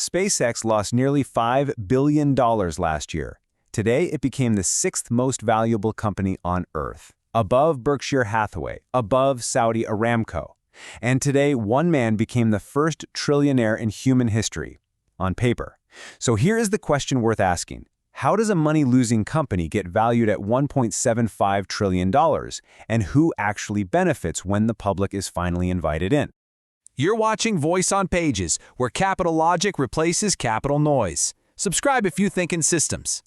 SpaceX lost nearly $5 billion last year. Today, it became the sixth most valuable company on Earth, above Berkshire Hathaway, above Saudi Aramco. And today, one man became the first trillionaire in human history, on paper. So here is the question worth asking. How does a money-losing company get valued at $1.75 trillion, and who actually benefits when the public is finally invited in? You're watching Voice on Pages, where capital logic replaces capital noise. Subscribe if you think in systems.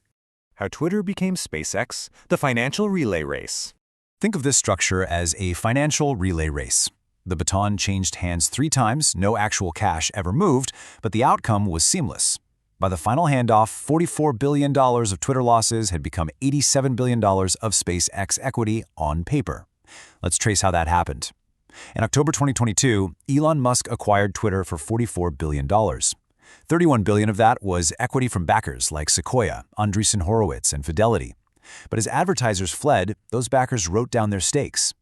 How Twitter became SpaceX, the financial relay race. Think of this structure as a financial relay race. The baton changed hands 3 times, no actual cash ever moved, but the outcome was seamless. By the final handoff, $44 billion of Twitter losses had become $87 billion of SpaceX equity on paper. Let's trace how that happened. In October 2022, Elon Musk acquired Twitter for $44 billion. $31 billion of that was equity from backers like Sequoia, Andreessen Horowitz, and Fidelity. But as advertisers fled, those backers wrote down their stakes.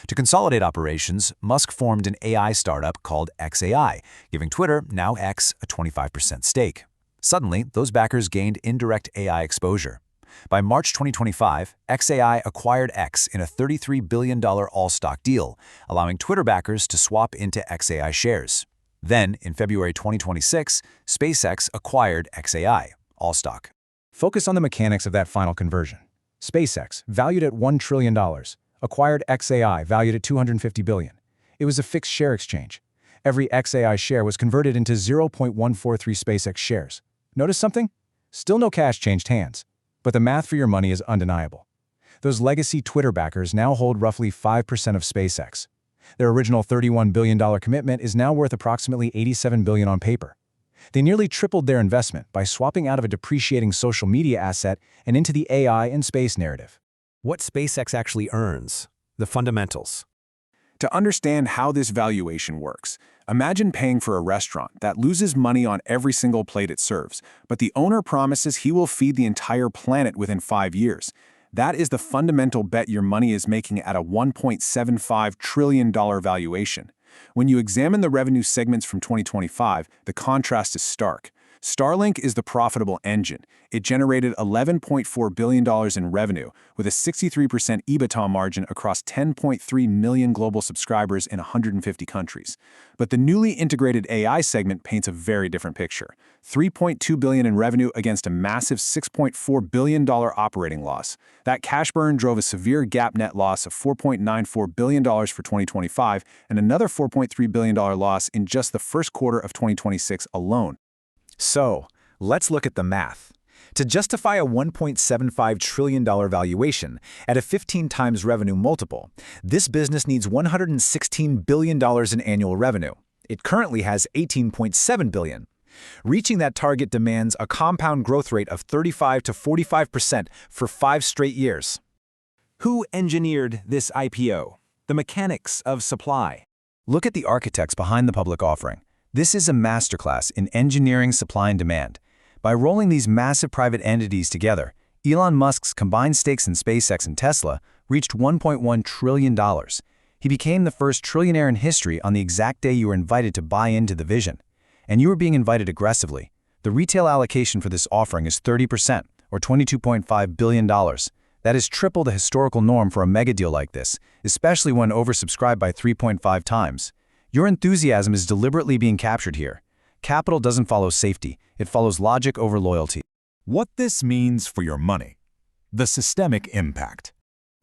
To consolidate operations, Musk formed an AI startup called XAI, giving Twitter, now X, a 25% stake. Suddenly, those backers gained indirect AI exposure. By March 2025, XAI acquired X in a $33 billion all-stock deal, allowing Twitter backers to swap into XAI shares. Then, in February 2026, SpaceX acquired XAI, all stock. Focus on the mechanics of that final conversion. SpaceX, valued at $1 trillion, acquired XAI, valued at $250 billion. It was a fixed share exchange. Every XAI share was converted into 0.143 SpaceX shares. Notice something? Still no cash changed hands. But the math for your money is undeniable. Those legacy Twitter backers now hold roughly 5% of SpaceX. Their original $31 billion commitment is now worth approximately $87 billion on paper. They nearly tripled their investment by swapping out of a depreciating social media asset and into the AI and space narrative. What SpaceX actually earns, the fundamentals. To understand how this valuation works, imagine paying for a restaurant that loses money on every single plate it serves, but the owner promises he will feed the entire planet within 5 years. That is the fundamental bet your money is making at a $1.75 trillion valuation. When you examine the revenue segments from 2025, the contrast is stark. Starlink is the profitable engine. It generated $11.4 billion in revenue, with a 63% EBITDA margin across 10.3 million global subscribers in 150 countries. But the newly integrated AI segment paints a very different picture. $3.2 billion in revenue against a massive $6.4 billion operating loss. That cash burn drove a severe GAAP net loss of $4.94 billion for 2025 and another $4.3 billion loss in just the first quarter of 2026 alone. So, let's look at the math. To justify a $1.75 trillion valuation at a 15 times revenue multiple, this business needs $116 billion in annual revenue. It currently has $18.7 billion. Reaching that target demands a compound growth rate of 35 to 45% for 5 straight years. Who engineered this IPO? The mechanics of supply. Look at the architects behind the public offering. This is a masterclass in engineering supply and demand. By rolling these massive private entities together, Elon Musk's combined stakes in SpaceX and Tesla reached $1.1 trillion. He became the first trillionaire in history on the exact day you were invited to buy into the vision. And you were being invited aggressively. The retail allocation for this offering is 30%, or $22.5 billion. That is triple the historical norm for a mega deal like this, especially when oversubscribed by 3.5 times. Your enthusiasm is deliberately being captured here. Capital doesn't follow safety, it follows logic over loyalty. What this means for your money. The systemic impact.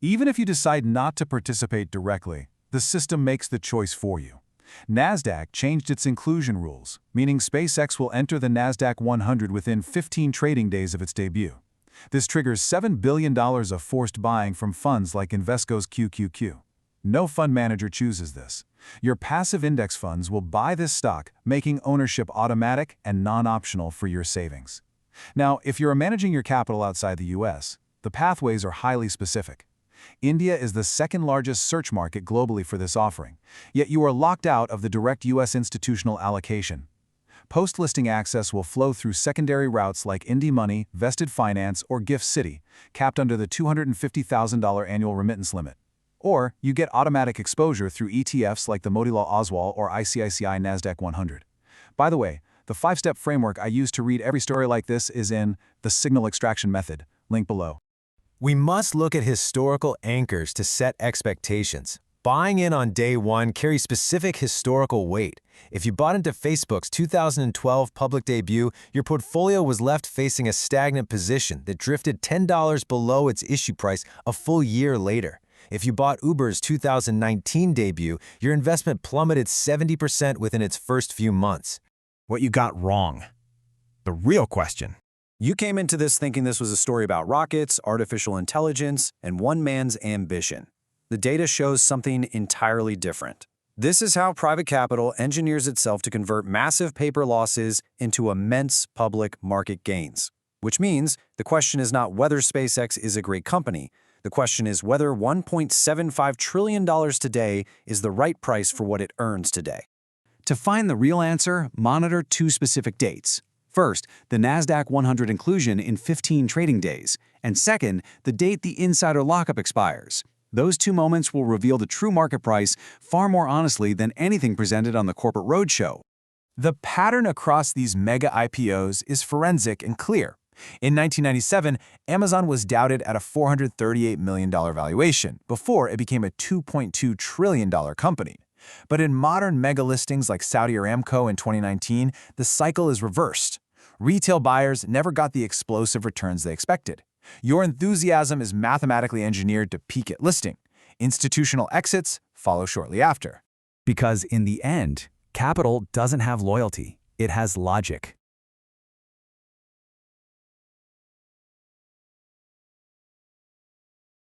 Even if you decide not to participate directly, the system makes the choice for you. Nasdaq changed its inclusion rules, meaning SpaceX will enter the Nasdaq 100 within 15 trading days of its debut. This triggers $7 billion of forced buying from funds like Invesco's QQQ. No fund manager chooses this. Your passive index funds will buy this stock, making ownership automatic and non-optional for your savings. Now, if you're managing your capital outside the US, the pathways are highly specific. India is the second largest search market globally for this offering, yet you are locked out of the direct US institutional allocation. Post-listing access will flow through secondary routes like IndyMoney, Vested Finance, or Gift City, capped under the $250,000 annual remittance limit. Or you get automatic exposure through ETFs like the Motilal Oswal or ICICI Nasdaq 100. By the way, The 5-step framework I use to read every story like this is in the signal extraction method, link below. We must look at historical anchors to set expectations. Buying in on day one carries specific historical weight. If you bought into Facebook's 2012 public debut, your portfolio was left facing a stagnant position that drifted $10 below its issue price a full year later. If you bought Uber's 2019 debut, your investment plummeted 70% within its first few months. What you got wrong? The real question. You came into this thinking this was a story about rockets, artificial intelligence, and one man's ambition. The data shows something entirely different. This is how private capital engineers itself to convert massive paper losses into immense public market gains. Which means the question is not whether SpaceX is a great company. The question is whether $1.75 trillion today is the right price for what it earns today. To find the real answer, monitor two specific dates. First, the Nasdaq 100 inclusion in 15 trading days, and second, the date the insider lockup expires. Those two moments will reveal the true market price far more honestly than anything presented on the corporate roadshow. The pattern across these mega IPOs is forensic and clear. In 1997, Amazon was doubted at a $438 million valuation before it became a $2.2 trillion company. But in modern mega listings like Saudi Aramco in 2019, the cycle is reversed. Retail buyers never got the explosive returns they expected. Your enthusiasm is mathematically engineered to peak at listing. Institutional exits follow shortly after. Because in the end, capital doesn't have loyalty, it has logic.